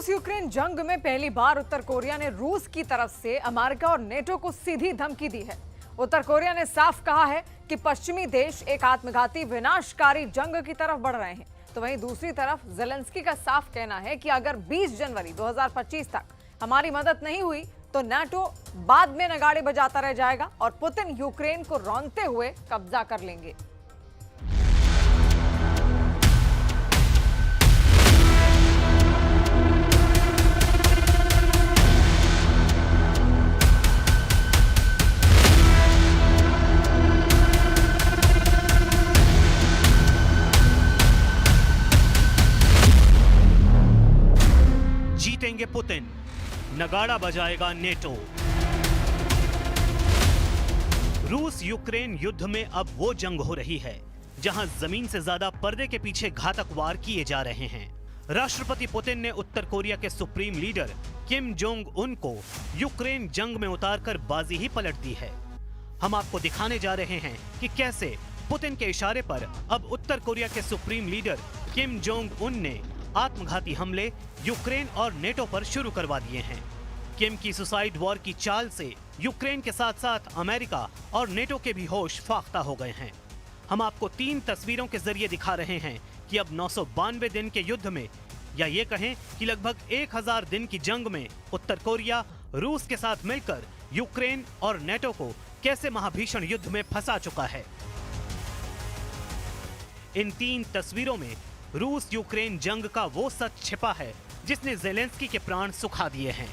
रूस यूक्रेन जंग में पहली बार उत्तर कोरिया ने रूस की तरफ से अमेरिका और नेटो को सीधी धमकी दी है। उत्तर कोरिया ने साफ कहा है कि पश्चिमी देश एक आत्मघाती विनाशकारी जंग की तरफ बढ़ रहे हैं। तो वहीं दूसरी तरफ ज़ेलेंस्की का साफ कहना है कि अगर 20 जनवरी 2025 तक हमारी मदद नहीं हुई तो नाटो बाद में नगाड़े बजाता रह जाएगा और पुतिन यूक्रेन को रौंदते हुए कब्जा कर लेंगे। जीतेंगे पुतिन, नगाड़ा बजाएगा नेटो। रूस यूक्रेन युद्ध में अब वो जंग हो रही है जहां जमीन से ज्यादा पर्दे के पीछे घातक वार किए जा रहे हैं। राष्ट्रपति पुतिन ने उत्तर कोरिया के supreme leader Kim Jong Un को यूक्रेन जंग में उतारकर बाजी ही पलट दी है। हम आपको दिखाने जा रहे हैं कि कैसे पुतिन के इशारे पर अब उत्तर कोरिया के supreme leader Kim Jong Un ने आत्मघाती हमले यूक्रेन और नेटो पर शुरू करवा दिए हैं। किम की सुसाइड वॉर की चाल से यूक्रेन के साथ साथ अमेरिका और नेटो के भी होश फाख्ता हो गए हैं। हम आपको 3 तस्वीरों के जरिए दिखा रहे हैं कि अब 992 दिन के युद्ध में, या ये कहें कि लगभग 1000 दिन की जंग में, उत्तर कोरिया रूस के साथ मिलकर यूक्रेन और नेटो को कैसे महाभीषण युद्ध में फंसा चुका है। इन 3 तस्वीरों में रूस यूक्रेन जंग का वो सच छिपा है जिसने ज़ेलेंस्की के प्राण सुखा दिए हैं,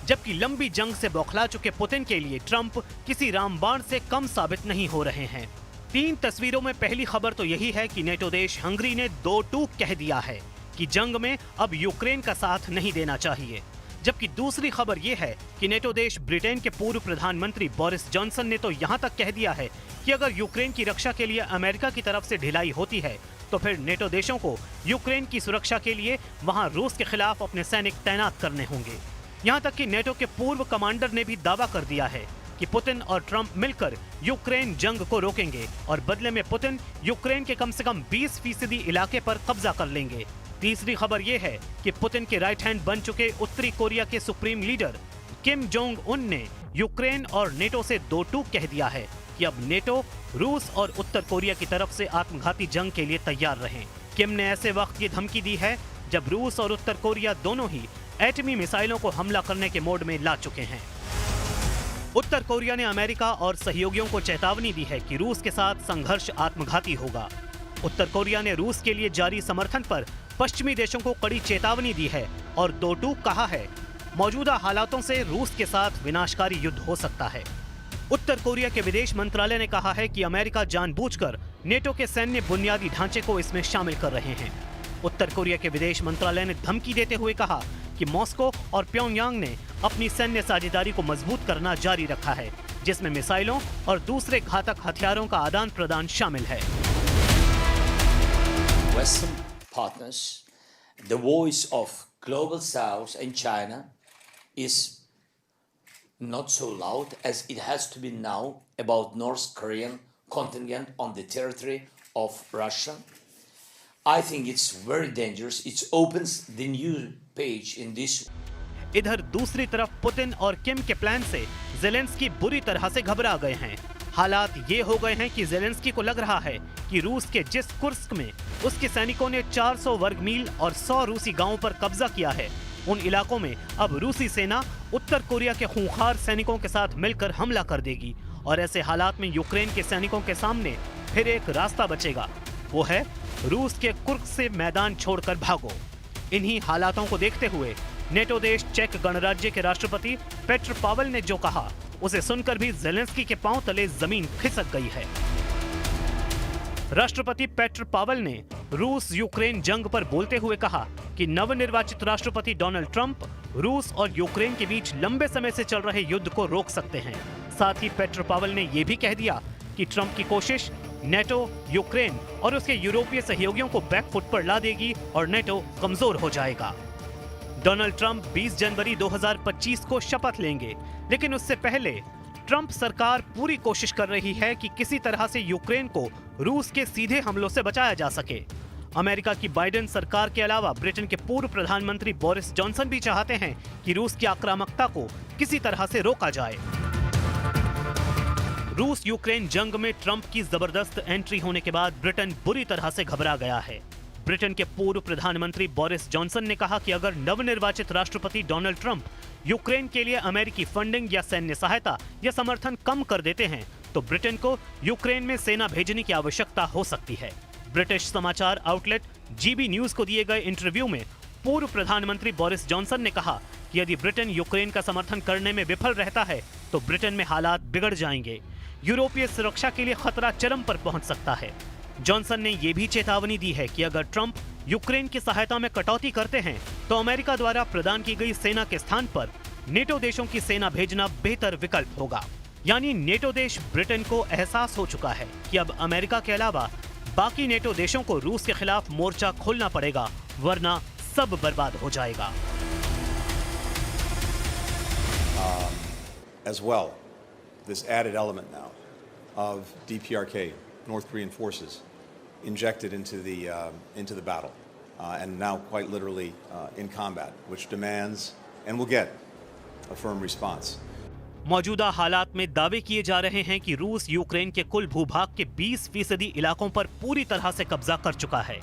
जबकि लंबी जंग से बौखला चुके पुतिन के लिए ट्रंप किसी रामबाण से कम साबित नहीं हो रहे हैं। 3 तस्वीरों में पहली खबर तो यही है कि नेटो देश हंगरी ने 2 टूक कह दिया है कि जंग में अब यूक्रेन का साथ नहीं देना चाहिए, जबकि दूसरी खबर यह है कि नेटो देश ब्रिटेन के पूर्व प्रधानमंत्री बोरिस जॉनसन ने तो यहां तक कह दिया है कि अगर यूक्रेन की रक्षा के लिए अमेरिका की तरफ से ढिलाई होती है तो फिर नेटो देशों को यूक्रेन की सुरक्षा के लिए वहां रूस के खिलाफ अपने सैनिक तैनात करने होंगे। यहां तक कि नेटो के पूर्व कमांडर ने भी दावा कर दिया है कि पुतिन और ट्रंप मिलकर यूक्रेन जंग को रोकेंगे और बदले में पुतिन यूक्रेन के कम से कम 20% इलाके पर कब्जा कर लेंगे। तीसरी खबर यह है कि पुतिन के राइट हैंड बन चुके उत्तरी कोरिया के supreme leader Kim Jong Un ने यूक्रेन और नेटो से 2 टूक कह दिया है कि अब नेटो रूस और उत्तर कोरिया की तरफ से आत्मघाती जंग के लिए तैयार रहें। किम ने ऐसे वक्त ये धमकी दी है जब रूस और उत्तर कोरिया दोनों ही एटमी मिसाइलों को हमला करने के मोड में ला चुके हैं। उत्तर कोरिया ने अमेरिका और सहयोगियों को चेतावनी दी है कि रूस के साथ संघर्ष आत्मघाती होगा। उत्तर कोरिया ने रूस के लिए जारी समर्थन पर पश्चिमी देशों को कड़ी चेतावनी दी है और 2 टूक कहा है, मौजूदा हालातों से रूस के साथ विनाशकारी युद्ध हो सकता है। उत्तर कोरिया के विदेश मंत्रालय ने कहा है कि अमेरिका जानबूझकर नेटो के सैन्य बुनियादी ढांचे को इसमें शामिल कर रहे हैं। उत्तर कोरिया के विदेश मंत्रालय ने धमकी देते हुए कहा कि मॉस्को और प्योंगयांग ने अपनी सैन्य साझेदारी को मजबूत करना जारी रखा है, जिसमें मिसाइलों और दूसरे घातक हथियारों का आदान प्रदान शामिल है। Western partners, the voice of global South and China is not so loud as it has to be now about North Korean contingent on the territory of Russia. I think it's very dangerous. It opens the new page in this. इधर दूसरी तरफ Putin और किम के plan से Zelensky बुरी तरह से घबरा गए हैं। हालात ये हो गए हैं कि ज़ेलेंस्की को लग रहा है कि रूस के जिस कुर्स्क में उसके सैनिकों ने 400 वर्ग मील और 100 रूसी गांवों पर कब्जा किया है, उन इलाकों में अब रूसी सेना उत्तर कोरिया के खूंखार सैनिकों के साथ मिलकर हमला कर देगी और ऐसे हालात में यूक्रेन के सैनिकों के सामने फिर एक रास्ता बचेगा, वो है रूस के कुर्स्क से मैदान छोड़कर भागो। इन्हीं हालातों को देखते हुए नेटो देश चेक गणराज्य के राष्ट्रपति पेट्र पावेल ने जो कहा, उसे सुनकर भी ज़ेलेंस्की के पांव तले जमीन खिसक गई है। राष्ट्रपति पेट्र पावेल ने रूस यूक्रेन जंग पर बोलते हुए कहा कि नवनिर्वाचित राष्ट्रपति डोनाल्ड ट्रंप रूस और यूक्रेन के बीच लंबे समय से चल रहे युद्ध को रोक सकते हैं। साथ ही पेट्र पावेल ने यह भी कह दिया कि ट्रंप की कोशिश नेटो, यूक्रेन और उसके यूरोपीय सहयोगियों को बैकफुट पर ला देगी और नेटो कमजोर हो जाएगा। डोनाल्ड ट्रंप 20 जनवरी 2025 को शपथ लेंगे, लेकिन उससे पहले ट्रंप सरकार पूरी कोशिश कर रही है कि किसी तरह से यूक्रेन को रूस के सीधे हमलों से बचाया जा सके। अमेरिका की बाइडेन सरकार के अलावा ब्रिटेन के पूर्व प्रधानमंत्री बोरिस जॉनसन भी चाहते हैं कि रूस की आक्रामकता को किसी तरह से रोका जाए। रूस यूक्रेन जंग में ट्रंप की जबरदस्त एंट्री होने के बाद ब्रिटेन बुरी तरह से घबरा गया है। ब्रिटेन के पूर्व प्रधानमंत्री बोरिस जॉनसन ने कहा कि अगर नवनिर्वाचित राष्ट्रपति डोनाल्ड ट्रंप यूक्रेन के लिए अमेरिकी फंडिंग या सैन्य सहायता या समर्थन कम कर देते हैं तो ब्रिटेन को यूक्रेन में सेना भेजने की आवश्यकता हो सकती है। ब्रिटिश समाचार आउटलेट जीबी न्यूज को दिए गए इंटरव्यू में पूर्व प्रधानमंत्री बोरिस जॉनसन ने कहा कि यदि ब्रिटेन यूक्रेन का समर्थन करने में विफल रहता है तो ब्रिटेन में हालात बिगड़ जाएंगे। यूरोपीय सुरक्षा के लिए खतरा चरम पर पहुंच सकता है। जॉनसन ने यह भी चेतावनी दी है कि अगर ट्रंप यूक्रेन की सहायता में कटौती करते हैं तो अमेरिका द्वारा प्रदान की गई सेना के स्थान पर नेटो देशों की सेना भेजना बेहतर विकल्प होगा। यानी नेटो देश ब्रिटेन को एहसास हो चुका है कि अब अमेरिका के अलावा बाकी नेटो देशों को रूस के खिलाफ मोर्चा खोलना पड़ेगा, वरना सब बर्बाद हो जाएगा। As well, this added element now of DPRK, North Korean forces, injected into the battle, and now quite literally in combat, which demands and will get a firm response. मौजूदा हालात में दावे किए जा रहे हैं कि रूस यूक्रेन के कुल भूभाग के 20% इलाकों पर पूरी तरह से कब्जा कर चुका है,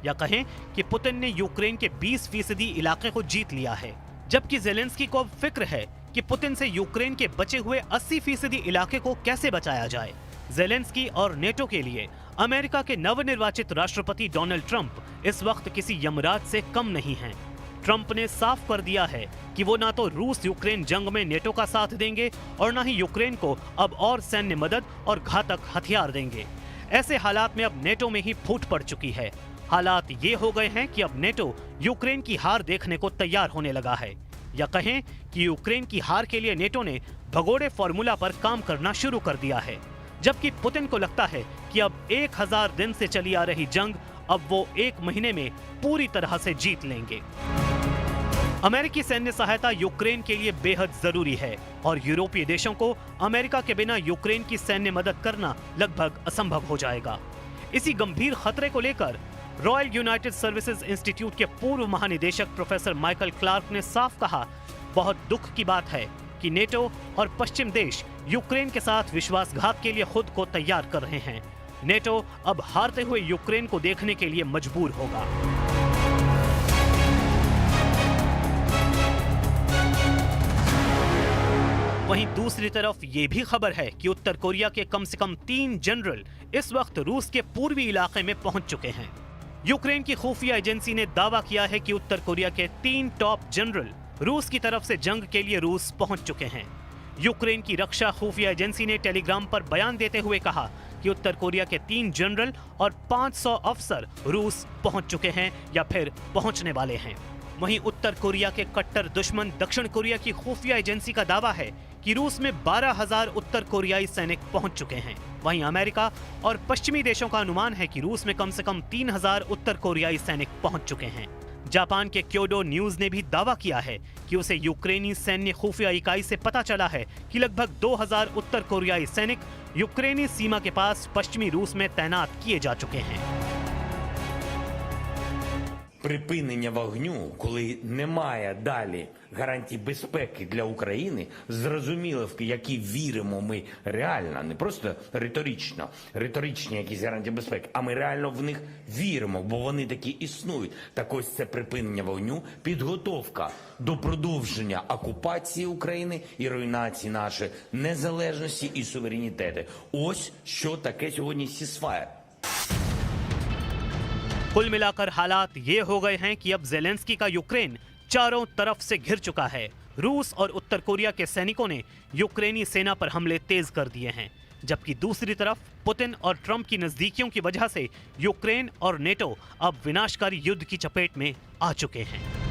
या कहें कि पुतिन ने यूक्रेन के 20% इलाके को जीत लिया है, जबकि ज़ेलेंस्की को अब फिक्र है कि पुतिन से यूक्रेन के बचे हुए 80% इलाके को कैसे बचाया जाए। ज़ेलेंस्की और नेटो के लिए अमेरिका के नवनिर्वाचित राष्ट्रपति डोनाल्ड ट्रंप इस वक्त किसी यमराज से कम नहीं हैं। ट्रंप ने साफ कर दिया है कि वो ना तो रूस यूक्रेन जंग में नेटो का साथ देंगे और ना ही यूक्रेन को अब और सैन्य मदद और घातक हथियार देंगे। ऐसे हालात में अब नेटो में ही फूट पड़ चुकी है। हालात ये हो गए हैं कि अब नेटो यूक्रेन की हार देखने को तैयार होने लगा है, या कहें कि यूक्रेन की हार के लिए नेटो ने भगोड़े फॉर्मूला पर काम करना शुरू कर दिया है, जबकि पुतिन को लगता है कि अब 1000 दिन से चली आ रही जंग अब वो 1 महीने में पूरी तरह से जीत लेंगे। अमेरिकी सैन्य सहायता यूक्रेन के लिए बेहद जरूरी है और यूरोपीय देशों को अमेरिका के बिना यूक्रेन की सैन्य मदद करना लगभग असंभव हो जाएगा। इसी गंभीर खतरे को लेकर रॉयल यूनाइटेड सर्विसेज इंस्टीट्यूट के पूर्व महानिदेशक प्रोफेसर माइकल क्लार्क ने साफ कहा, बहुत दुख की बात है कि नेटो और पश्चिम देश यूक्रेन के साथ विश्वासघात के लिए खुद को तैयार कर रहे हैं। नेटो अब हारते हुए यूक्रेन को देखने के लिए मजबूर होगा। वहीं दूसरी तरफ ये भी खबर है कि उत्तर कोरिया के कम से कम 3 जनरल इस वक्त रूस के पूर्वी इलाके में पहुंच चुके हैं। यूक्रेन की खुफिया एजेंसी ने दावा किया है कि उत्तर कोरिया के 3 टॉप जनरल रूस की तरफ से जंग के लिए रूस पहुंच चुके हैं। यूक्रेन की रक्षा खुफिया एजेंसी ने टेलीग्राम पर बयान देते हुए कहा कि उत्तर कोरिया के 3 जनरल और 500 अफसर रूस पहुंच चुके हैं या फिर पहुंचने वाले हैं। वहीं उत्तर कोरिया के कट्टर दुश्मन दक्षिण कोरिया की खुफिया एजेंसी का दावा है कि रूस में 12,000 उत्तर कोरियाई सैनिक पहुंच चुके हैं। वहीं अमेरिका और पश्चिमी देशों का अनुमान है कि रूस में कम से कम 3,000 उत्तर कोरियाई सैनिक पहुंच चुके हैं। जापान के क्योडो न्यूज ने भी दावा किया है कि उसे यूक्रेनी सैन्य खुफिया इकाई से पता चला है कि लगभग 2,000 उत्तर कोरियाई सैनिक यूक्रेनी सीमा के पास पश्चिमी रूस में तैनात किए जा चुके हैं। Припинення вогню, коли немає далі гарантій безпеки для України, зрозуміло, в які віримо ми реально, не просто риторичні якісь гарантії безпеки, а ми реально в них віримо, бо вони такі існують. Так ось це припинення вогню, підготовка до продовження окупації України і руйнації нашої незалежності і суверенітету. Ось що таке сьогодні сісфаєр. कुल मिलाकर हालात ये हो गए हैं कि अब ज़ेलेंस्की का यूक्रेन चारों तरफ से घिर चुका है। रूस और उत्तर कोरिया के सैनिकों ने यूक्रेनी सेना पर हमले तेज कर दिए हैं, जबकि दूसरी तरफ पुतिन और ट्रंप की नजदीकियों की वजह से यूक्रेन और नेटो अब विनाशकारी युद्ध की चपेट में आ चुके हैं।